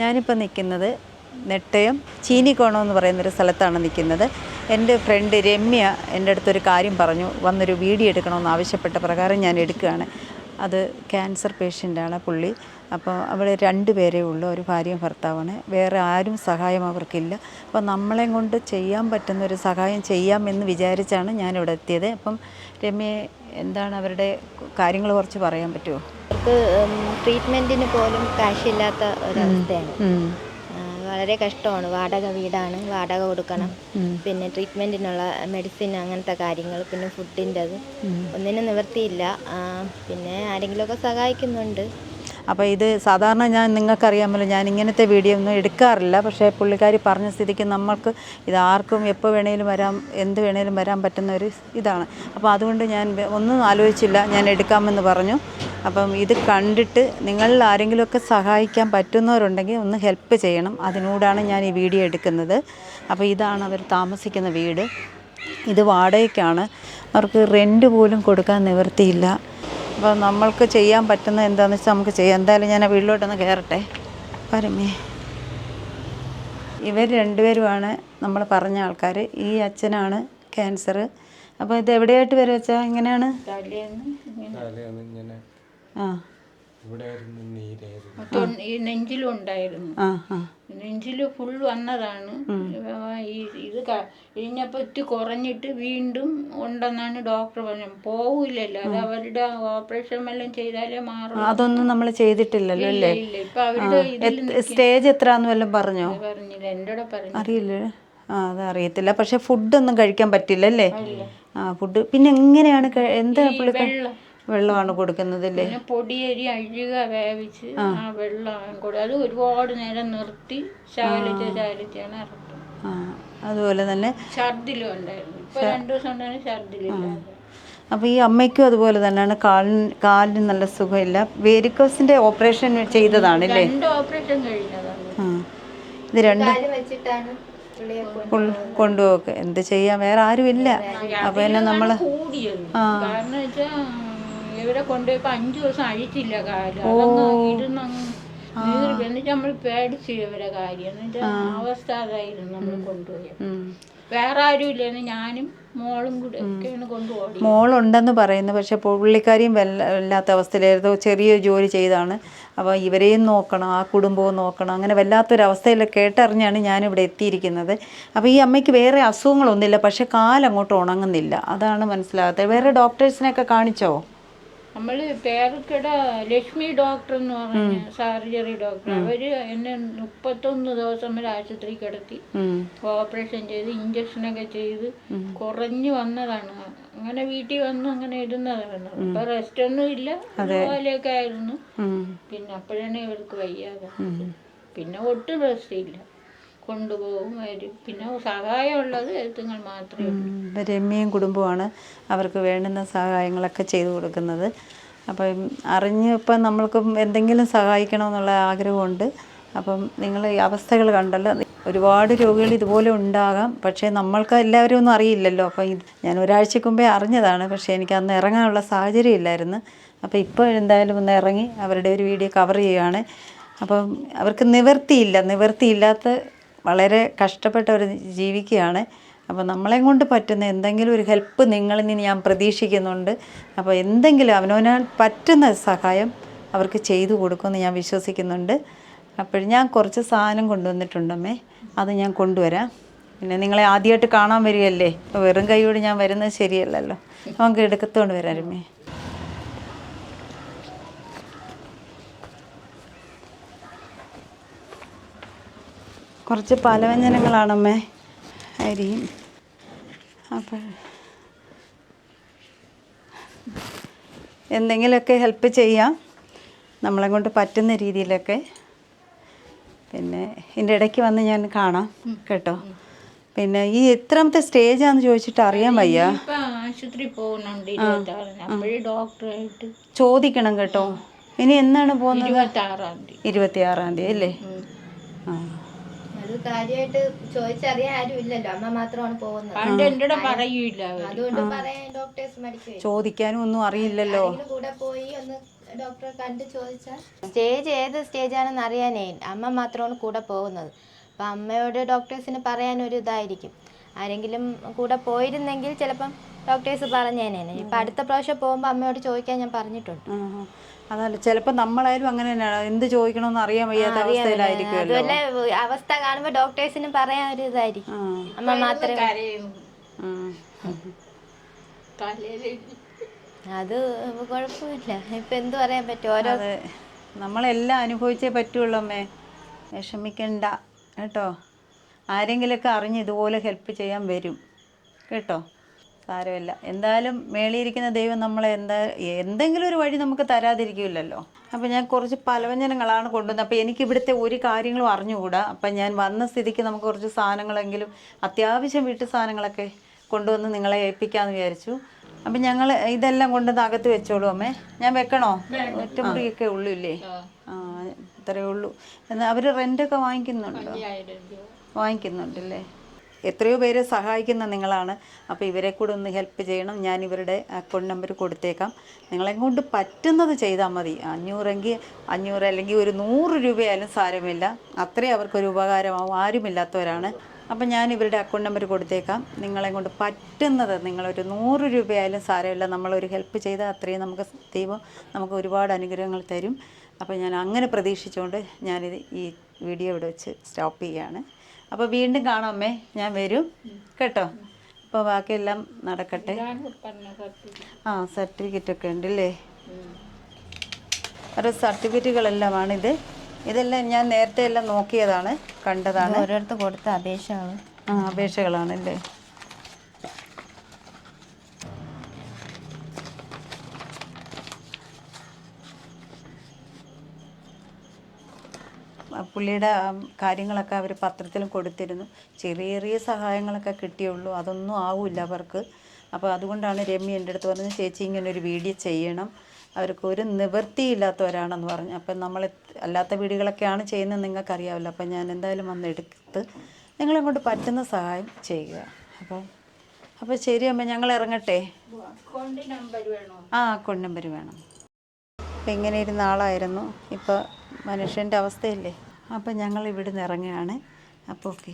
ഞാനിപ്പോൾ നിൽക്കുന്നത് നെട്ടയം ചീനിക്കോണം എന്ന് പറയുന്നൊരു സ്ഥലത്താണ് നിൽക്കുന്നത്. എൻ്റെ ഫ്രണ്ട് രമ്യ എൻ്റെ അടുത്തൊരു കാര്യം പറഞ്ഞു, വന്നൊരു വീഡിയോ എടുക്കണമെന്ന് ആവശ്യപ്പെട്ട പ്രകാരം ഞാൻ എടുക്കുകയാണ്. അത് ക്യാൻസർ പേഷ്യൻ്റാണ് പുള്ളി. അപ്പോൾ അവിടെ 2 പേരേ ഉള്ളൂ, ഒരു ഭാര്യയും ഭർത്താവാണ്. വേറെ ആരും സഹായം അവർക്കില്ല. അപ്പോൾ നമ്മളെ കൊണ്ട് ചെയ്യാൻ പറ്റുന്നൊരു സഹായം ചെയ്യാമെന്ന് വിചാരിച്ചാണ് ഞാനിവിടെ എത്തിയത്. അപ്പം രമ്യ, എന്താണ് അവരുടെ കാര്യങ്ങൾ കുറച്ച് പറയാൻ പറ്റുമോ? അവർക്ക് ട്രീറ്റ്മെൻറ്റിന് പോലും കാശില്ലാത്ത ഒരവസ്ഥയാണ്. വളരെ കഷ്ടമാണ്. വാടക വീടാണ്, വാടക കൊടുക്കണം. പിന്നെ ട്രീറ്റ്മെൻറ്റിനുള്ള മെഡിസിൻ, അങ്ങനത്തെ കാര്യങ്ങൾ, പിന്നെ ഫുഡിൻ്റെത് ഒന്നിനും നിവൃത്തിയില്ല. പിന്നെ ആരെങ്കിലുമൊക്കെ സഹായിക്കുന്നുണ്ട്. അപ്പോൾ ഇത് സാധാരണ നിങ്ങൾക്കറിയാമല്ലോ, ഞാൻ ഇങ്ങനത്തെ വീഡിയോ ഒന്നും എടുക്കാറില്ല. പക്ഷേ പുള്ളിക്കാരി പറഞ്ഞ സ്ഥിതിക്ക് നമ്മൾക്ക് ഇത് ആർക്കും എപ്പോൾ വേണേലും വരാം, എന്ത് വേണേലും വരാൻ പറ്റുന്ന ഒരു ഇതാണ്. അപ്പോൾ അതുകൊണ്ട് ഞാൻ ഒന്നും ആലോചിച്ചില്ല, ഞാൻ എടുക്കാമെന്ന് പറഞ്ഞു. അപ്പം ഇത് കണ്ടിട്ട് നിങ്ങളിൽ ആരെങ്കിലുമൊക്കെ സഹായിക്കാൻ പറ്റുന്നവരുണ്ടെങ്കിൽ ഒന്ന് ഹെൽപ്പ് ചെയ്യണം. അതിനോടാണ് ഞാൻ ഈ വീഡിയോ എടുക്കുന്നത്. അപ്പോൾ ഇതാണ് അവർ താമസിക്കുന്ന വീട്. ഇത് വാടകയ്ക്കാണ്. അവർക്ക് റെൻറ്റ് പോലും കൊടുക്കാൻ നിവൃത്തിയില്ല. അപ്പോൾ നമ്മൾക്ക് ചെയ്യാൻ പറ്റുന്ന എന്താണെന്ന് വെച്ചാൽ നമുക്ക് ചെയ്യാം. എന്തായാലും ഞാൻ ആ വീട്ടിലോട്ടൊന്ന് കയറട്ടെ. പരമേ, ഇവർ 2 പേരുമാണ് നമ്മൾ പറഞ്ഞ ആൾക്കാർ. ഈ അച്ഛനാണ് ക്യാൻസർ. അപ്പോൾ ഇത് എവിടെയായിട്ട് വരും വെച്ചാൽ എങ്ങനെയാണ്? ആ, നെഞ്ചിലും ഉണ്ടായിരുന്നു. നെഞ്ചിൽ ഫുൾ വന്നതാണ്. ഇത് കഴിഞ്ഞപ്പോൾ ഇത്തിരി കുറഞ്ഞിട്ട് വീണ്ടും ഉണ്ടെന്നാണ് ഡോക്ടർ പറഞ്ഞത്. പോവില്ലല്ലോ, അത് അവരുടെ ഓപ്പറേഷൻ എല്ലാം ചെയ്താലേ മാറും. അതൊന്നും നമ്മൾ ചെയ്തിട്ടില്ലല്ലോ അല്ലേ? ഇപ്പൊ അവരുടെ സ്റ്റേജ് എത്രയാന്ന് വല്ലതും പറഞ്ഞോ? പറഞ്ഞില്ല, എന്നോട് പറഞ്ഞു. അറിയില്ലേ? അതറിയത്തില്ല. പക്ഷെ ഫുഡൊന്നും കഴിക്കാൻ പറ്റില്ല അല്ലേ? ഫുഡ് പിന്നെ എങ്ങനെയാണ് എന്താ വെള്ളമാണ് കൊടുക്കുന്നതല്ലേ? പൊടിയരി അഴുക വേവിച്ച് ആ വെള്ളം കൊടുക്കും. അത് ഒരുപാട് നേരം നിർത്തി ശാലിച്ചാണ് ഇറക്കുന്നത്. അതുപോലെ തന്നെ ഛർദിലും ഉണ്ടായിരുന്നു. ഇപ്പൊ 2 ദിവസം ഉണ്ടായിരുന്നു ഛർദിലില്ലാതെ. അപ്പോൾ ഈ അമ്മയ്ക്കും അതുപോലെ തന്നെയാണ്. കാലിന് നല്ല സുഖമില്ല. വേരിക്കോസിന്റെ ഓപ്പറേഷൻ ചെയ്തതാണല്ലേ? 2 ഓപ്പറേഷൻ കഴിഞ്ഞതാണ്. ഇത് 2 കൊണ്ടുപോക്ക് എന്ത് ചെയ്യാൻ, വേറെ ആരും ഇല്ല. അപ്പൊ തന്നെ നമ്മള് കാരണം വെച്ചാൽ ഇവരെ കൊണ്ടുപോയപ്പോ 5 ദിവസം അഴിച്ചില്ല കാല്. എന്നിട്ട് നമ്മൾ പേടിച്ചു ഇവരെ കാര്യം. എന്നിട്ട് അവസ്ഥ അതായിരുന്നു. നമ്മൾ കൊണ്ടുപോയി വേറെ ആരും ഇല്ലെന്ന് ഞാനും മോളും കൂടെ ഒക്കെയാണ് കൊണ്ടുപോയി. മോളുണ്ടെന്ന് പറയുന്നു. പക്ഷെ പുള്ളിക്കാരിയും വല്ലാത്ത അവസ്ഥയിലായിരുന്നു. ചെറിയ ജോലി ചെയ്താണ്. അപ്പോൾ ഇവരെയും നോക്കണം, ആ കുടുംബവും നോക്കണം. അങ്ങനെ വല്ലാത്തൊരവസ്ഥയിൽ കേട്ടറിഞ്ഞാണ് ഞാനിവിടെ എത്തിയിരിക്കുന്നത്. അപ്പോൾ ഈ അമ്മയ്ക്ക് വേറെ അസുഖങ്ങളൊന്നുമില്ല, പക്ഷെ കാലങ്ങോട്ട് ഉണങ്ങുന്നില്ല. അതാണ് മനസ്സിലാകാത്തത്. വേറെ ഡോക്ടേഴ്സിനെയൊക്കെ കാണിച്ചോ? നമ്മൾ പേർക്കിട ലക്ഷ്മി ഡോക്ടർ എന്ന് പറഞ്ഞ സർജറി ഡോക്ടർ, അവര് എന്നെ 31 ദിവസം വരെ ആശുപത്രി കിടത്തി ഓപ്പറേഷൻ ചെയ്ത് ഇഞ്ചക്ഷനൊക്കെ ചെയ്ത് കുറഞ്ഞു വന്നതാണ്. അങ്ങനെ വീട്ടിൽ വന്നു അങ്ങനെ ഇരുന്നതാണ്. ഇപ്പൊ റെസ്റ്റ് ഒന്നും ഇല്ല, അതുപോലെയൊക്കെ ആയിരുന്നു. പിന്നെ അപ്പോഴാണ് ഇവർക്ക് വയ്യാതെ. പിന്നെ ഒട്ടും റെസ്റ്റ് ഇല്ല, കൊണ്ടുപോകും വരും. പിന്നെ സഹായമുള്ളത് എഴുത്തുങ്ങൾ മാത്രമേ ഉള്ളൂ. രമ്യയും കുടുംബമാണ് അവർക്ക് വേണ്ടുന്ന സഹായങ്ങളൊക്കെ ചെയ്തു കൊടുക്കുന്നത്. അപ്പം അറിഞ്ഞിപ്പം നമ്മൾക്കും എന്തെങ്കിലും സഹായിക്കണമെന്നുള്ള ആഗ്രഹമുണ്ട്. അപ്പം നിങ്ങൾ ഈ അവസ്ഥകൾ കണ്ടല്ലോ. ഒരുപാട് രോഗികൾ ഇതുപോലെ ഉണ്ടാകാം, പക്ഷേ നമ്മൾക്ക് എല്ലാവരും ഒന്നും അറിയില്ലല്ലോ. അപ്പം ഞാൻ ഒരാഴ്ചക്ക് മുമ്പേ അറിഞ്ഞതാണ്, പക്ഷേ എനിക്ക് അന്ന് ഇറങ്ങാനുള്ള സാഹചര്യം ഇല്ലായിരുന്നു. അപ്പോൾ ഇപ്പോൾ എന്തായാലും ഒന്ന് ഇറങ്ങി അവരുടെ ഒരു വീഡിയോ കവർ ചെയ്യുകയാണ്. അപ്പം അവർക്ക് നിവൃത്തിയില്ലാത്ത വളരെ കഷ്ടപ്പെട്ടവർ ജീവിക്കുകയാണ്. അപ്പോൾ നമ്മളെ കൊണ്ട് പറ്റുന്ന എന്തെങ്കിലും ഒരു ഹെൽപ്പ് നിങ്ങളിൽ നിന്ന് ഞാൻ പ്രതീക്ഷിക്കുന്നുണ്ട്. അപ്പോൾ എന്തെങ്കിലും അവനവനാൽ പറ്റുന്ന സഹായം അവർക്ക് ചെയ്തു കൊടുക്കുമെന്ന് ഞാൻ വിശ്വസിക്കുന്നുണ്ട്. അപ്പോൾ ഞാൻ കുറച്ച് സാധനം കൊണ്ടുവന്നിട്ടുണ്ടമ്മേ, അത് ഞാൻ കൊണ്ടുവരാം. പിന്നെ നിങ്ങളെ ആദ്യമായിട്ട് കാണാൻ വരികയല്ലേ, അപ്പോൾ വെറും കൈയോട് ഞാൻ വരുന്നത് ശരിയല്ലല്ലോ. നമുക്ക് എടുക്കത്തോണ്ട് വരാമേ. കുറച്ച് പലവ്യഞ്ജനങ്ങളാണമ്മേ, അരിയും. അപ്പോൾ എന്തെങ്കിലുമൊക്കെ ഹെൽപ്പ് ചെയ്യാം നമ്മളെ കൊണ്ട് പറ്റുന്ന രീതിയിലൊക്കെ. പിന്നെ ഇതിൻ്റെ ഇടയ്ക്ക് വന്ന് ഞാൻ കാണാം കേട്ടോ. പിന്നെ ഈ എത്രാമത്തെ സ്റ്റേജാന്ന് ചോദിച്ചിട്ട് അറിയാൻ വയ്യ. ആശുപത്രി പോകുന്നുണ്ട്, ഡോക്ടറായിട്ട് ചോദിക്കണം കേട്ടോ. ഇനി എന്നാണ് പോകുന്നത്? 26-ാം തീയതി അല്ലേ? അത് കാര്യമായിട്ട് ചോദിച്ചറിയാൻ ആരും ഇല്ലല്ലോ, അമ്മ മാത്രമാണ് പോകുന്നത്. അതുകൊണ്ട് പറയാൻ ഡോക്ടേഴ്സ് മടിക്കും. ചോദിക്കാനും ഒന്നും അറിയില്ലല്ലോ. കൂടെ പോയി ഒന്ന് ഡോക്ടറെ കണ്ട് ചോദിച്ചാൽ സ്റ്റേജ് ഏത് സ്റ്റേജാണെന്ന് അറിയാനേ അമ്മ മാത്രമാണ് കൂടെ പോകുന്നത്. അപ്പം അമ്മയോട് ഡോക്ടേഴ്സിന് പറയാനൊരു ഇതായിരിക്കും. ആരെങ്കിലും കൂടെ പോയിരുന്നെങ്കിൽ ചിലപ്പം ഡോക്ടേഴ്സ് പറഞ്ഞേനെ. ഇപ്പം അടുത്ത പ്രാവശ്യം പോകുമ്പോൾ അമ്മയോട് ചോദിക്കാൻ ഞാൻ പറഞ്ഞിട്ടുണ്ട്. അതല്ല, ചിലപ്പോൾ നമ്മളായാലും അങ്ങനെ തന്നെയാണ്, എന്ത് ചോദിക്കണമെന്ന് അറിയാൻ വയ്യാത്ത അവസ്ഥയിലായിരിക്കുമല്ലോ. അതുപോലെ അവസ്ഥ കാണുമ്പോൾ ഡോക്ടേഴ്സിന് പറയാൻ ഒരു ഇതായിരിക്കും. അമ്മ മാത്രമേ അത് കുഴപ്പമില്ല. ഇപ്പം എന്ത് പറയാൻ പറ്റും, ഓരോ നമ്മളെല്ലാം അനുഭവിച്ചേ പറ്റുള്ളൂ അമ്മേ. വിഷമിക്കണ്ട കേട്ടോ. ആരെങ്കിലുമൊക്കെ അറിഞ്ഞ് ഇതുപോലെ ഹെൽപ്പ് ചെയ്യാൻ വരും കേട്ടോ. സാരമില്ല, എന്തായാലും മേളിയിരിക്കുന്ന ദൈവം നമ്മളെ എന്തെങ്കിലും ഒരു വഴി നമുക്ക് തരാതിരിക്കില്ലല്ലോ. അപ്പോൾ ഞാൻ കുറച്ച് പലവ്യഞ്ജനങ്ങളാണ് കൊണ്ടുവന്നത്. അപ്പോൾ എനിക്ക് ഇവിടുത്തെ ഒരു കാര്യങ്ങളും അറിഞ്ഞുകൂടാ. അപ്പം ഞാൻ വന്ന സ്ഥിതിക്ക് നമുക്ക് കുറച്ച് സാധനങ്ങളെങ്കിലും, അത്യാവശ്യം വീട്ടു സാധനങ്ങളൊക്കെ കൊണ്ടുവന്ന് നിങ്ങളെ ഏൽപ്പിക്കാമെന്ന് വിചാരിച്ചു. അപ്പം ഞങ്ങൾ ഇതെല്ലാം കൊണ്ടുവന്ന് അകത്ത് വെച്ചോളൂ അമ്മേ. ഞാൻ വെക്കണോ? ഒറ്റമുറിയൊക്കെ ഉള്ളൂ ഇല്ലേ? ഇത്രയേ ഉള്ളൂ. എന്നാൽ അവർ റെൻ്റൊക്കെ വാങ്ങിക്കുന്നുണ്ടല്ലേ? എത്രയോ പേരെ സഹായിക്കുന്ന നിങ്ങളാണ്. അപ്പോൾ ഇവരെ കൂടെ ഒന്ന് ഹെൽപ്പ് ചെയ്യണം. ഞാൻ ഇവരുടെ അക്കൗണ്ട് നമ്പർ കൊടുത്തേക്കാം. നിങ്ങളെ കൊണ്ട് പറ്റുന്നത് ചെയ്താൽ മതി. 500 അല്ലെങ്കിൽ ഒരു 100 രൂപയായാലും സാരമില്ല. അത്രയും അവർക്കൊരു ഉപകാരമാവും. ആരുമില്ലാത്തവരാണ്. അപ്പം ഞാൻ ഇവരുടെ അക്കൗണ്ട് നമ്പർ കൊടുത്തേക്കാം. നിങ്ങളെ കൊണ്ട് പറ്റുന്നത്, നിങ്ങളൊരു 100 രൂപയായാലും സാരമില്ല. നമ്മളൊരു ഹെൽപ്പ് ചെയ്താൽ അത്രയും നമുക്ക് ദൈവം നമുക്ക് ഒരുപാട് അനുഗ്രഹങ്ങൾ തരും. അപ്പോൾ ഞാൻ അങ്ങനെ പ്രതീക്ഷിച്ചുകൊണ്ട് ഞാനിത് ഈ വീഡിയോ ഇവിടെ വെച്ച് സ്റ്റോപ്പ് ചെയ്യുകയാണ്. അപ്പോൾ വീണ്ടും കാണാം അമ്മേ. ഞാൻ വരും കേട്ടോ. അപ്പോൾ ബാക്കിയെല്ലാം നടക്കട്ടെ. സർട്ടിഫിക്കറ്റൊക്കെ ഉണ്ടല്ലേ? ഓരോ സർട്ടിഫിക്കറ്റുകളെല്ലാമാണിത്. ഇതെല്ലാം ഞാൻ നേരത്തെ എല്ലാം നോക്കിയതാണ്, കണ്ടതാണ്. ഓരോരുത്തർ കൊടുത്ത അപേക്ഷകൾ. അപേക്ഷകളാണല്ലേ? പുള്ളിയുടെ കാര്യങ്ങളൊക്കെ അവർ പത്രത്തിലും കൊടുത്തിരുന്നു. ചെറിയ ചെറിയ സഹായങ്ങളൊക്കെ കിട്ടിയുള്ളൂ, അതൊന്നും ആവില്ല അവർക്ക്. അപ്പോൾ അതുകൊണ്ടാണ് രമ്യ എൻ്റെ അടുത്ത് പറഞ്ഞത്, ചേച്ചി ഇങ്ങനെ ഒരു വീഡിയോ ചെയ്യണം, അവർക്ക് ഒരു നിവൃത്തിയില്ലാത്തവരാണെന്ന് പറഞ്ഞു. അപ്പം നമ്മൾ അല്ലാത്ത വീഡിയോകളൊക്കെയാണ് ചെയ്യുന്നത്, നിങ്ങൾക്കറിയാമല്ലോ. അപ്പം ഞാൻ എന്തായാലും വന്നെടുത്ത് നിങ്ങളെ കൊണ്ട് പറ്റുന്ന സഹായം ചെയ്യുക. അപ്പോൾ ശരി അമ്മ, ഞങ്ങൾ ഇറങ്ങട്ടെ. അക്കൗണ്ട് നമ്പർ വേണം. അപ്പം ഇങ്ങനെ ഇരുന്ന ആളായിരുന്നു, ഇപ്പോൾ മനുഷ്യൻ്റെ അവസ്ഥയല്ലേ. അപ്പം ഞങ്ങൾ ഇവിടുന്ന് ഇറങ്ങുകയാണ്. അപ്പോൾ ഓക്കെ.